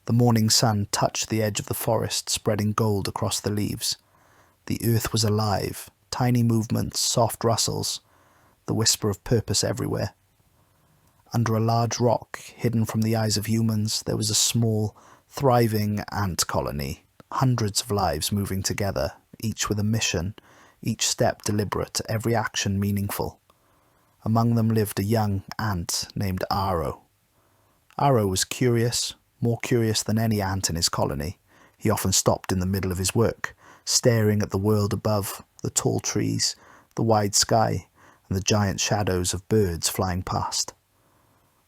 The morning sun touched the edge of the forest, spreading gold across the leaves. The earth was alive, tiny movements, soft rustles, the whisper of purpose everywhere. Under a large rock, hidden from the eyes of humans, there was a small, thriving ant colony, hundreds of lives moving together, each with a mission, each step deliberate, every action meaningful. Among them lived a young ant named Aro. Aro was curious, more curious than any ant in his colony. He often stopped in the middle of his work, staring at the world above, the tall trees, the wide sky, and the giant shadows of birds flying past.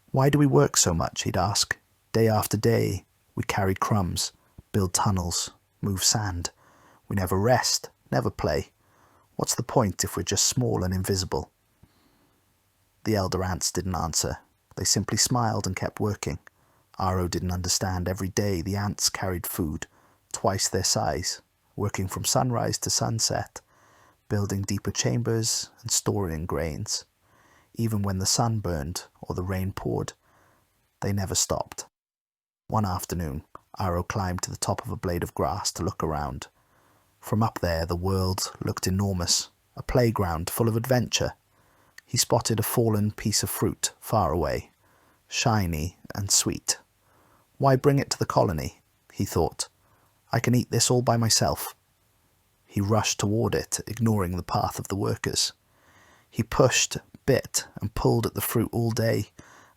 "Why do we work so much?" he'd ask. "Day after day, we carry crumbs, build tunnels, move sand. We never rest, never play. What's the point if we're just small and invisible?" The elder ants didn't answer. They simply smiled and kept working. Aro didn't understand. Every day the ants carried food, twice their size, working from sunrise to sunset, building deeper chambers and storing grains. Even when the sun burned or the rain poured, they never stopped. One afternoon, Aro climbed to the top of a blade of grass to look around. From up there, the world looked enormous, a playground full of adventure. He spotted a fallen piece of fruit far away, shiny and sweet. "Why bring it to the colony?" he thought. "I can eat this all by myself." He rushed toward it, ignoring the path of the workers. He pushed, bit, and pulled at the fruit all day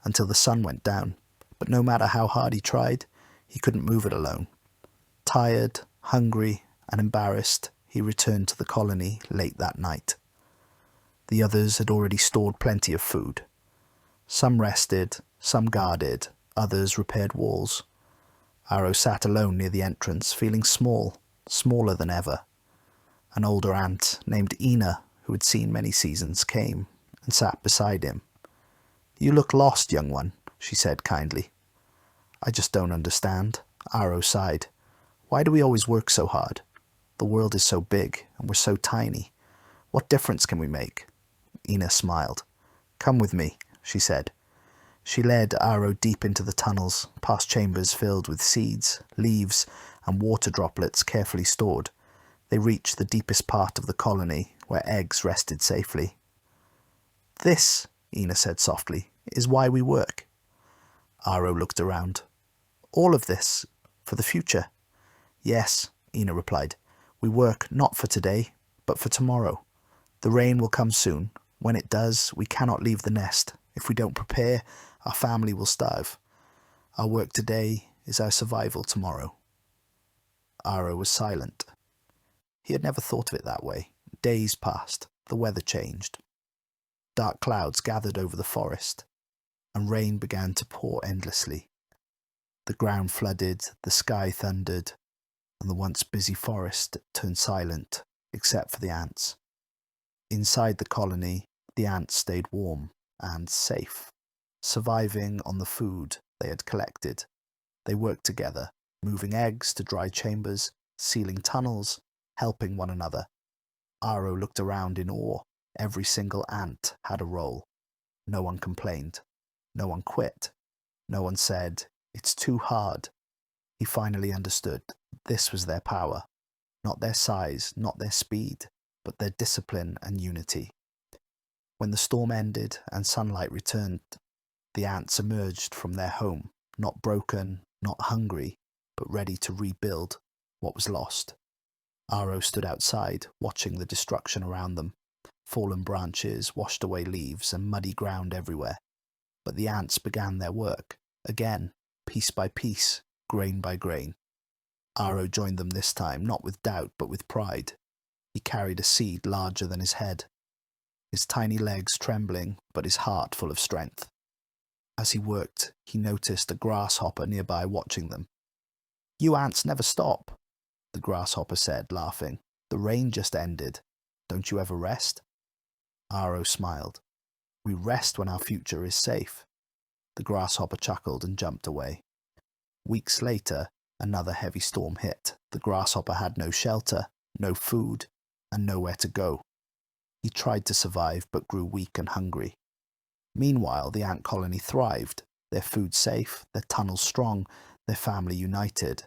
until the sun went down, but no matter how hard he tried, he couldn't move it alone. Tired, hungry, and embarrassed, he returned to the colony late that night. The others had already stored plenty of food. Some rested, some guarded, others repaired walls. Aro sat alone near the entrance, feeling small, smaller than ever. An older ant named Ina, who had seen many seasons, came and sat beside him. "You look lost, young one," she said kindly. "I just don't understand," Aro sighed. "Why do we always work so hard? The world is so big, and we're so tiny. What difference can we make?" Ina smiled. "Come with me," she said. She led Aro deep into the tunnels, past chambers filled with seeds, leaves, and water droplets carefully stored. They reached the deepest part of the colony, where eggs rested safely. "This," Ina said softly, "is why we work." Aro looked around. "All of this, for the future?" "Yes," Ina replied. "We work not for today, but for tomorrow. The rain will come soon. When it does, we cannot leave the nest. If we don't prepare, our family will starve. Our work today is our survival tomorrow." Aro was silent. He had never thought of it that way. Days passed. The weather changed. Dark clouds gathered over the forest, and rain began to pour endlessly. The ground flooded, the sky thundered, and the once busy forest turned silent, except for the ants. Inside the colony, the ants stayed warm and safe, surviving on the food they had collected. They worked together, moving eggs to dry chambers, sealing tunnels, helping one another. Aro looked around in awe. Every single ant had a role. No one complained. No one quit. No one said, "It's too hard." He finally understood. This was their power. Not their size, not their speed, but their discipline and unity. When the storm ended and sunlight returned, the ants emerged from their home, not broken, not hungry, but ready to rebuild what was lost. Aro stood outside, watching the destruction around them. Fallen branches, washed away leaves, and muddy ground everywhere. But the ants began their work, again, piece by piece, grain by grain. Aro joined them this time, not with doubt, but with pride. He carried a seed larger than his head, his tiny legs trembling, but his heart full of strength. As he worked, he noticed a grasshopper nearby watching them. "You ants never stop," the grasshopper said, laughing. "The rain just ended. Don't you ever rest?" Aro smiled. "We rest when our future is safe." The grasshopper chuckled and jumped away. Weeks later, another heavy storm hit. The grasshopper had no shelter, no food, and nowhere to go. He tried to survive, but grew weak and hungry. Meanwhile, the ant colony thrived, their food safe, their tunnels strong, their family united.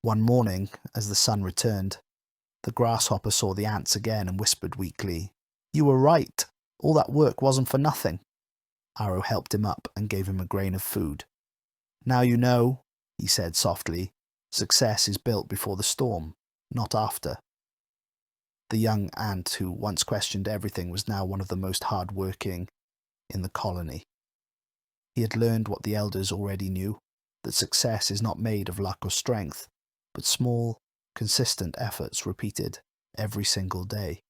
One morning, as the sun returned, the grasshopper saw the ants again and whispered weakly, "You were right. All that work wasn't for nothing." Arrow helped him up and gave him a grain of food. "Now you know," he said softly, "success is built before the storm, not after." The young ant who once questioned everything was now one of the most hard-working in the colony. He had learned what the elders already knew, that success is not made of luck or strength, but small, consistent efforts repeated every single day.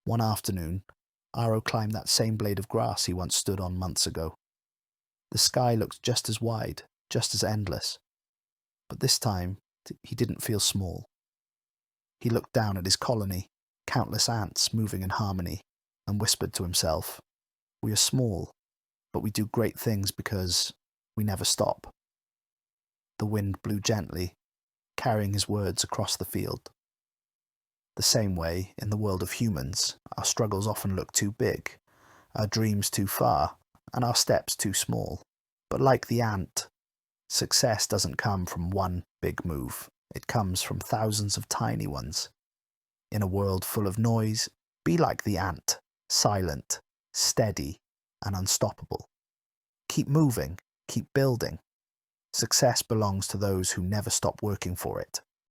One afternoon, Arrow climbed that same blade of grass he once stood on months ago. The sky looked just as wide, just as endless, but this time he didn't feel small. He looked down at his colony, countless ants moving in harmony, and whispered to himself, "We are small, but we do great things because we never stop." The wind blew gently, carrying his words across the field. The same way, in the world of humans, our struggles often look too big, our dreams too far, and our steps too small. But like the ant, success doesn't come from one big move. It comes from thousands of tiny ones. In a world full of noise, be like the ant, silent, steady, and unstoppable. Keep moving, keep building. Success belongs to those who never stop working for it.